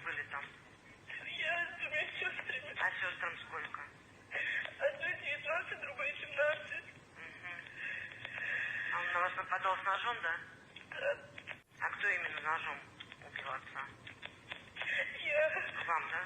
были там? Я с двумя сестрами. А сестрам сколько? Одной 19, другой 17. А он на вас нападал с ножом, да? Да. А кто именно ножом убил отца? Я. Вам, да?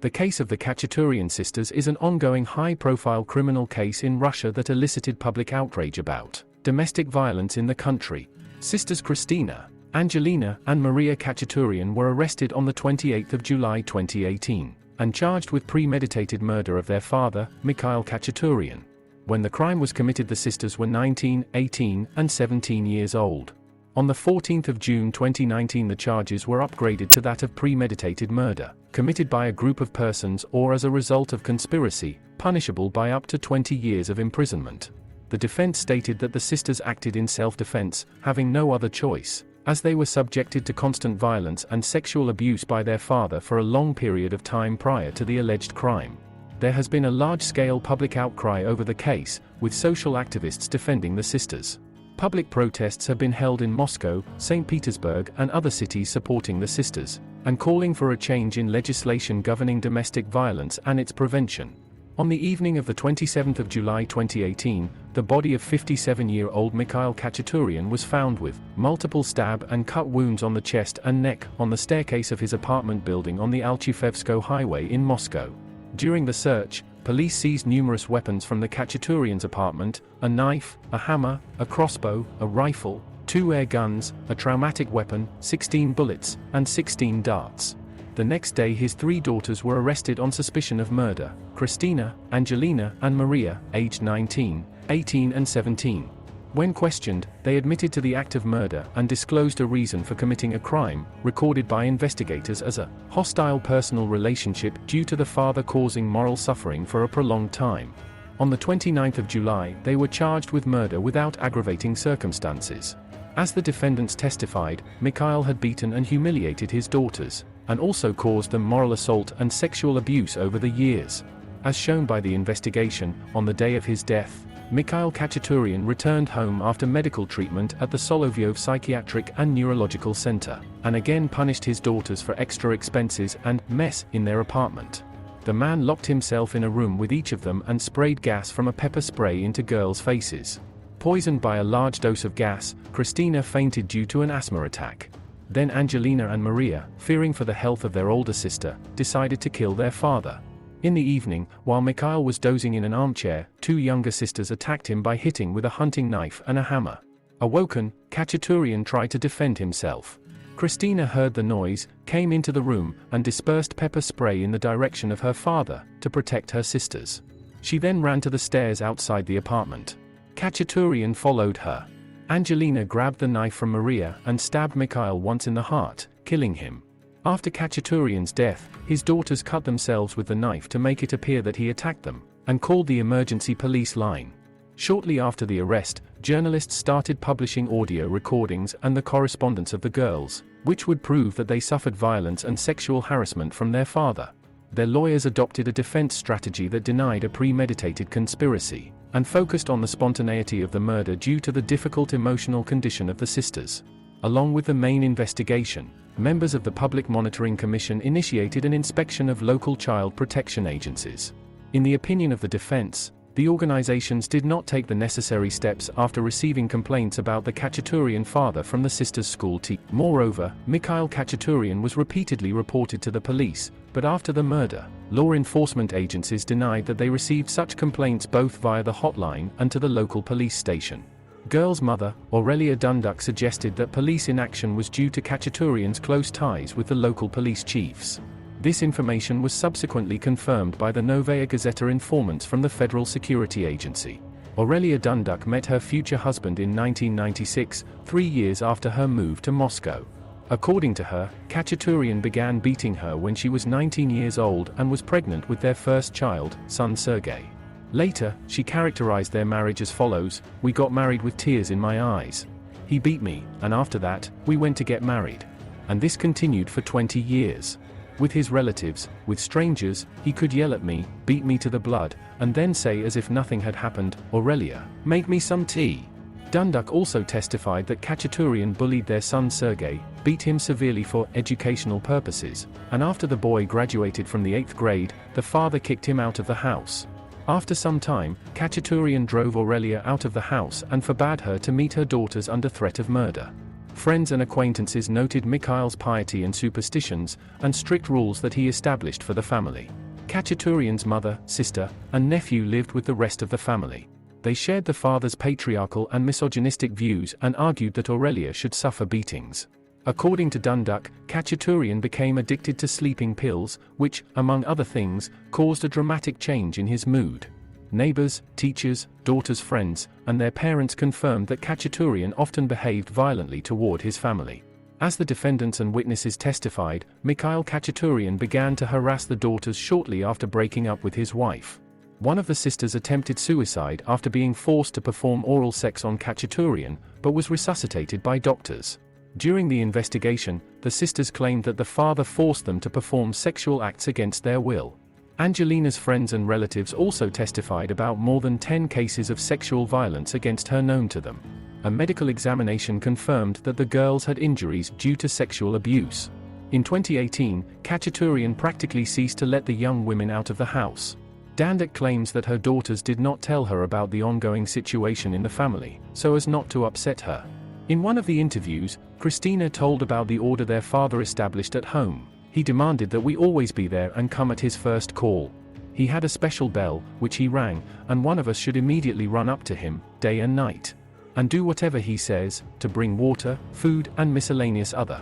The case of the Khachaturian sisters is an ongoing high-profile criminal case in Russia that elicited public outrage about domestic violence in the country. Sisters Kristina, Angelina and Maria Khachaturyan were arrested on the 28th of July 2018 and charged with premeditated murder of their father, Mikhail Khachaturyan. When the crime was committed, the sisters were 19, 18 and 17 years old. On the 14th of June 2019, the charges were upgraded to that of premeditated murder, committed by a group of persons or as a result of conspiracy, punishable by up to 20 years of imprisonment. The defense stated that the sisters acted in self-defense, having no other choice, as they were subjected to constant violence and sexual abuse by their father for a long period of time prior to the alleged crime. There has been a large-scale public outcry over the case, with social activists defending the sisters. Public protests have been held in Moscow, St. Petersburg and other cities supporting the sisters, and calling for a change in legislation governing domestic violence and its prevention. On the evening of the 27th of July 2018, the body of 57-year-old Mikhail Khachaturyan was found with multiple stab and cut wounds on the chest and neck on the staircase of his apartment building on the Alchifevskoe highway in Moscow. During the search, police seized numerous weapons from the Khachaturians' apartment: a knife, a hammer, a crossbow, a rifle, 2 air guns, a traumatic weapon, 16 bullets, and 16 darts. The next day, his 3 daughters were arrested on suspicion of murder: Kristina, Angelina and Maria, aged 19, 18 and 17. When questioned, they admitted to the act of murder and disclosed a reason for committing a crime, recorded by investigators as a hostile personal relationship due to the father causing moral suffering for a prolonged time. On the 29th of July, they were charged with murder without aggravating circumstances. As the defendants testified, Mikhail had beaten and humiliated his daughters, and also caused them moral assault and sexual abuse over the years. As shown by the investigation, on the day of his death, Mikhail Khachaturyan returned home after medical treatment at the Solovyov Psychiatric and Neurological Center, and again punished his daughters for extra expenses and mess in their apartment. The man locked himself in a room with each of them and sprayed gas from a pepper spray into girls' faces. Poisoned by a large dose of gas, Kristina fainted due to an asthma attack. Then Angelina and Maria, fearing for the health of their older sister, decided to kill their father. In the evening, while Mikhail was dozing in an armchair, 2 younger sisters attacked him by hitting with a hunting knife and a hammer. Awoken, Khachaturian tried to defend himself. Kristina heard the noise, came into the room, and dispersed pepper spray in the direction of her father, to protect her sisters. She then ran to the stairs outside the apartment. Khachaturian followed her. Angelina grabbed the knife from Maria and stabbed Mikhail once in the heart, killing him. After Khachaturian's death, his daughters cut themselves with the knife to make it appear that he attacked them, and called the emergency police line. Shortly after the arrest, journalists started publishing audio recordings and the correspondence of the girls, which would prove that they suffered violence and sexual harassment from their father. Their lawyers adopted a defense strategy that denied a premeditated conspiracy, and focused on the spontaneity of the murder due to the difficult emotional condition of the sisters. Along with the main investigation, members of the Public Monitoring Commission initiated an inspection of local child protection agencies. In the opinion of the defense, the organizations did not take the necessary steps after receiving complaints about the Khachaturian father from the sisters' school team. Moreover, Mikhail Khachaturyan was repeatedly reported to the police, but after the murder, law enforcement agencies denied that they received such complaints both via the hotline and to the local police station. Girl's mother, Aurelia Dunduk, suggested that police inaction was due to Khachaturian's close ties with the local police chiefs. This information was subsequently confirmed by the Novaya Gazeta informants from the Federal Security Agency. Aurelia Dunduk met her future husband in 1996, 3 years after her move to Moscow. According to her, Khachaturian began beating her when she was 19 years old and was pregnant with their first child, son Sergei. Later, she characterized their marriage as follows: "We got married with tears in my eyes. He beat me, and after that, we went to get married. And this continued for 20 years. With his relatives, with strangers, he could yell at me, beat me to the blood, and then say as if nothing had happened, 'Aurelia, make me some tea.' Dunduk also testified that Khachaturian bullied their son Sergei, beat him severely for educational purposes, and after the boy graduated from the 8th grade, the father kicked him out of the house. After some time, Khachaturian drove Aurelia out of the house and forbade her to meet her daughters under threat of murder. Friends and acquaintances noted Mikhail's piety and superstitions, and strict rules that he established for the family. Khachaturian's mother, sister, and nephew lived with the rest of the family. They shared the father's patriarchal and misogynistic views and argued that Aurelia should suffer beatings. According to Dunduk, Khachaturian became addicted to sleeping pills, which, among other things, caused a dramatic change in his mood. Neighbors, teachers, daughters' friends, and their parents confirmed that Khachaturian often behaved violently toward his family. As the defendants and witnesses testified, Mikhail Khachaturyan began to harass the daughters shortly after breaking up with his wife. One of the sisters attempted suicide after being forced to perform oral sex on Khachaturian, but was resuscitated by doctors. During the investigation, the sisters claimed that the father forced them to perform sexual acts against their will. Angelina's friends and relatives also testified about more than 10 cases of sexual violence against her known to them. A medical examination confirmed that the girls had injuries due to sexual abuse. In 2018, Khachaturian practically ceased to let the young women out of the house. Dunduk claims that her daughters did not tell her about the ongoing situation in the family, so as not to upset her. In one of the interviews, Kristina told about the order their father established at home. He demanded that we always be there and come at his first call. He had a special bell, which he rang, and one of us should immediately run up to him, day and night, and do whatever he says, to bring water, food, and miscellaneous other.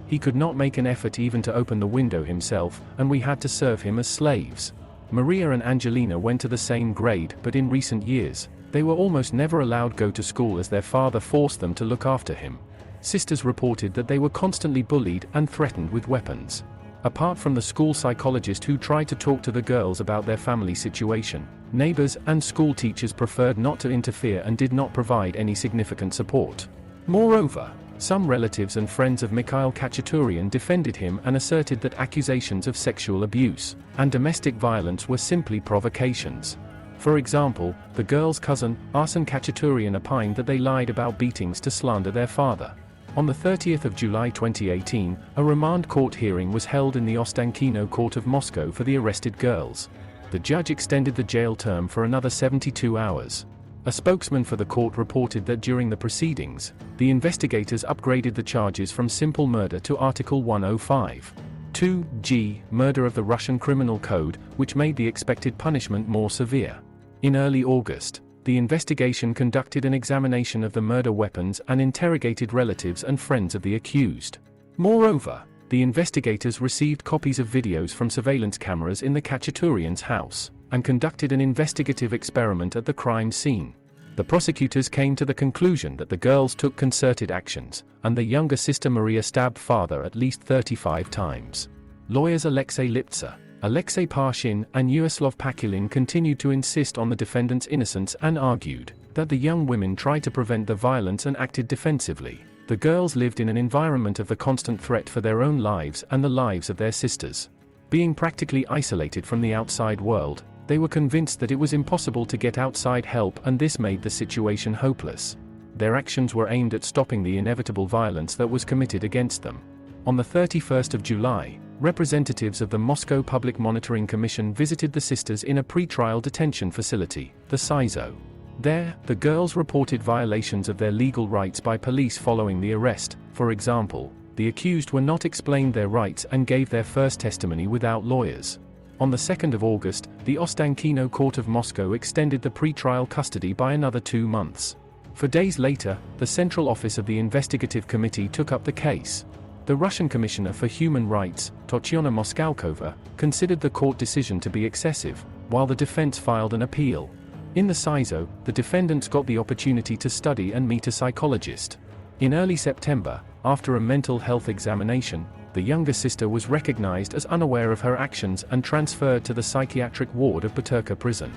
He could not make an effort even to open the window himself, and we had to serve him as slaves. Maria and Angelina went to the same grade, but in recent years, they were almost never allowed go to school as their father forced them to look after him. Sisters reported that they were constantly bullied and threatened with weapons. Apart from the school psychologist who tried to talk to the girls about their family situation, neighbors and school teachers preferred not to interfere and did not provide any significant support. Moreover, some relatives and friends of Mikhail Khachaturyan defended him and asserted that accusations of sexual abuse and domestic violence were simply provocations. For example, the girls' cousin, Arsen Khachaturian, opined that they lied about beatings to slander their father. On the 30th of July 2018, a remand court hearing was held in the Ostankino court of Moscow for the arrested girls. The judge extended the jail term for another 72 hours. A spokesman for the court reported that during the proceedings, the investigators upgraded the charges from simple murder to Article 105(2)(g), murder of the Russian Criminal Code, which made the expected punishment more severe. In early August, the investigation conducted an examination of the murder weapons and interrogated relatives and friends of the accused. Moreover, the investigators received copies of videos from surveillance cameras in the Khachaturians' house, and conducted an investigative experiment at the crime scene. The prosecutors came to the conclusion that the girls took concerted actions, and the younger sister Maria stabbed father at least 35 times. Lawyers Alexei Liptsa, Alexei Parshin, and Yaroslav Pakilin continued to insist on the defendant's innocence and argued that the young women tried to prevent the violence and acted defensively. The girls lived in an environment of the constant threat for their own lives and the lives of their sisters. Being practically isolated from the outside world, they were convinced that it was impossible to get outside help, and this made the situation hopeless. Their actions were aimed at stopping the inevitable violence that was committed against them. On the 31st of July, representatives of the Moscow Public Monitoring Commission visited the sisters in a pre-trial detention facility, the SIZO. There, the girls reported violations of their legal rights by police following the arrest. For example, the accused were not explained their rights and gave their first testimony without lawyers. On the 2nd of August, the Ostankino Court of Moscow extended the pre-trial custody by another 2 months. 4 days later, the Central Office of the Investigative Committee took up the case. The Russian Commissioner for Human Rights, Tatyana Moskalkova, considered the court decision to be excessive, while the defense filed an appeal. In the SIZO, the defendants got the opportunity to study and meet a psychologist. In early September, after a mental health examination, the younger sister was recognized as unaware of her actions and transferred to the psychiatric ward of Buturka prison.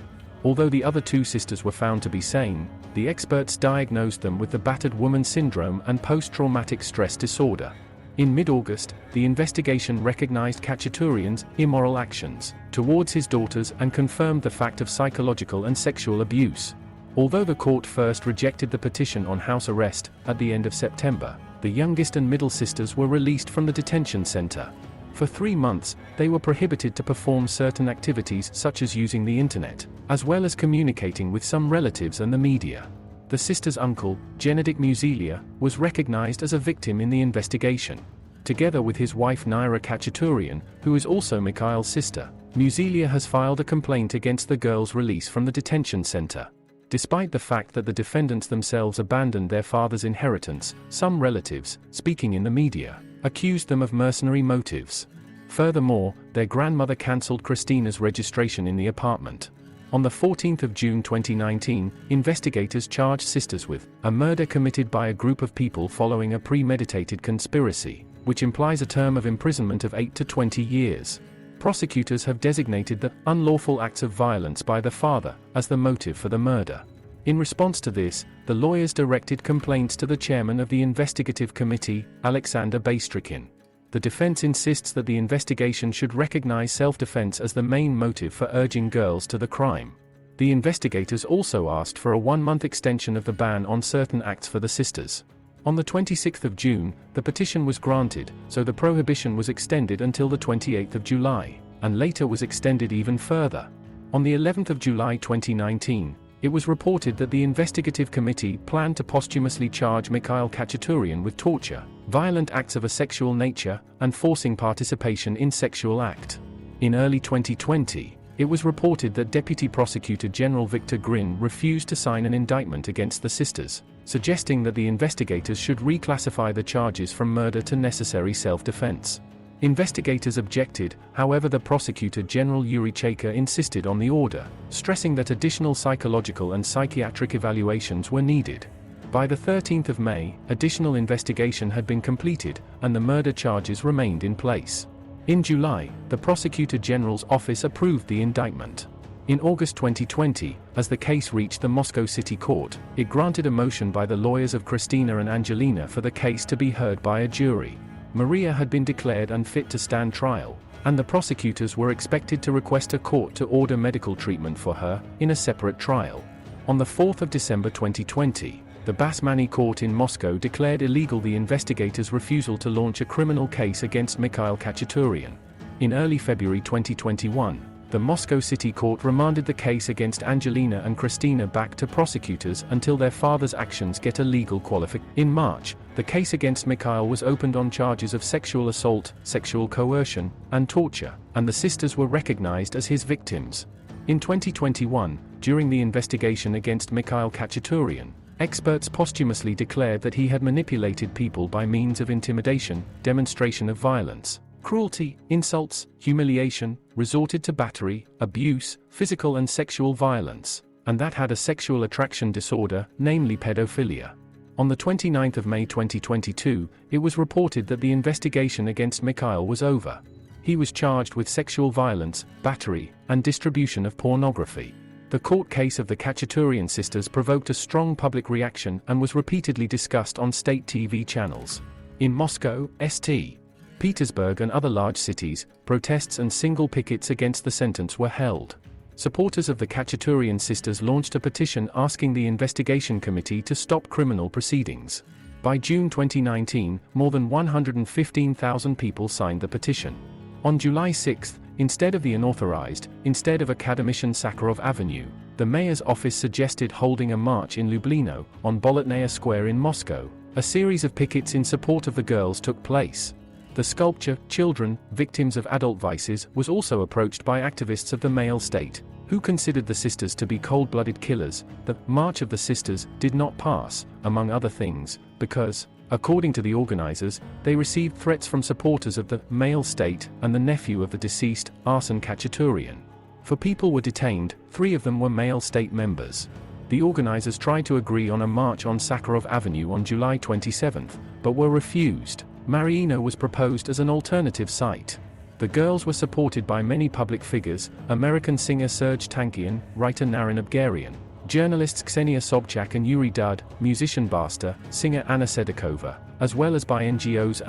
Although the other 2 sisters were found to be sane, the experts diagnosed them with the battered woman syndrome and post-traumatic stress disorder. In mid-August, the investigation recognized Khachaturian's immoral actions towards his daughters and confirmed the fact of psychological and sexual abuse. Although the court first rejected the petition on house arrest, at the end of September, the youngest and middle sisters were released from the detention center. For 3 months, they were prohibited to perform certain activities such as using the internet, as well as communicating with some relatives and the media. The sisters' uncle, Gennady Muzilia, was recognized as a victim in the investigation. Together with his wife Naira Khachaturian, who is also Mikhail's sister, Muzilia has filed a complaint against the girls' release from the detention center. Despite the fact that the defendants themselves abandoned their father's inheritance, some relatives, speaking in the media, accused them of mercenary motives. Furthermore, their grandmother cancelled Kristina's registration in the apartment. On the 14th of June 2019, investigators charged sisters with a murder committed by a group of people following a premeditated conspiracy, which implies a term of imprisonment of 8 to 20 years. Prosecutors have designated the unlawful acts of violence by the father as the motive for the murder. In response to this, the lawyers directed complaints to the chairman of the investigative committee, Alexander Baistrikin. The defense insists that the investigation should recognize self-defense as the main motive for urging girls to the crime. The investigators also asked for a 1-month extension of the ban on certain acts for the sisters. On the 26th of June, the petition was granted, so the prohibition was extended until the 28th of July, and later was extended even further. On the 11th of July 2019, it was reported that the investigative committee planned to posthumously charge Mikhail Khachaturyan with torture, violent acts of a sexual nature, and forcing participation in sexual act. In early 2020, it was reported that Deputy Prosecutor General Victor Grin refused to sign an indictment against the sisters, suggesting that the investigators should reclassify the charges from murder to necessary self-defense. Investigators objected, however the Prosecutor General Yuri Chaika insisted on the order, stressing that additional psychological and psychiatric evaluations were needed. By the 13th of May, additional investigation had been completed, and the murder charges remained in place. In July, the Prosecutor General's office approved the indictment. In August 2020, as the case reached the Moscow City Court, it granted a motion by the lawyers of Kristina and Angelina for the case to be heard by a jury. Maria had been declared unfit to stand trial, and the prosecutors were expected to request a court to order medical treatment for her, in a separate trial. On the 4th of December 2020, the Basmanny court in Moscow declared illegal the investigators' refusal to launch a criminal case against Mikhail Khachaturyan. In early February 2021, the Moscow City Court remanded the case against Angelina and Kristina back to prosecutors until their father's actions get a legal qualification. In March, the case against Mikhail was opened on charges of sexual assault, sexual coercion, and torture, and the sisters were recognized as his victims. In 2021, during the investigation against Mikhail Khachaturyan, experts posthumously declared that he had manipulated people by means of intimidation, demonstration of violence, cruelty, insults, humiliation, resorted to battery, abuse, physical and sexual violence, and that had a sexual attraction disorder, namely pedophilia. On the 29th of May 2022, it was reported that the investigation against Mikhail was over. He was charged with sexual violence, battery, and distribution of pornography. The court case of the Khachaturian sisters provoked a strong public reaction and was repeatedly discussed on state TV channels. In Moscow, St. Petersburg and other large cities, protests and single pickets against the sentence were held. Supporters of the Khachaturian sisters launched a petition asking the investigation committee to stop criminal proceedings. By June 2019, more than 115,000 people signed the petition. On July 6, instead of Academician Sakharov Avenue, the mayor's office suggested holding a march in Lublino, on Bolotnaya Square in Moscow. A series of pickets in support of the girls took place. The sculpture, Children, Victims of Adult Vices, was also approached by activists of the male state, who considered the sisters to be cold-blooded killers. The March of the Sisters did not pass, among other things, because, according to the organizers, they received threats from supporters of the male state and the nephew of the deceased, Arsen Khachaturian. 4 people were detained, 3 of them were male state members. The organizers tried to agree on a march on Sakharov Avenue on July 27, but were refused. Mariino was proposed as an alternative site. The girls were supported by many public figures: American singer Serge Tankian, writer Narin Abgarian, journalists Ksenia Sobchak and Yuri Dud, musician Basta, singer Anna Sedakova, as well as by NGOs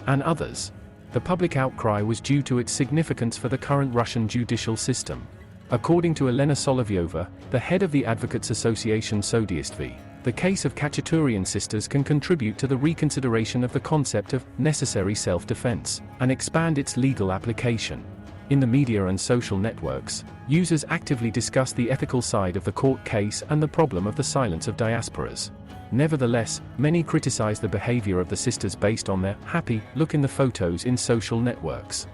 and others. The public outcry was due to its significance for the current Russian judicial system. According to Elena Solovyova, the head of the Advocates Association Sodiestvo, the case of Khachaturian sisters can contribute to the reconsideration of the concept of necessary self-defense and expand its legal application. In the media and social networks, users actively discuss the ethical side of the court case and the problem of the silence of diasporas. Nevertheless, many criticize the behavior of the sisters based on their happy look in the photos in social networks.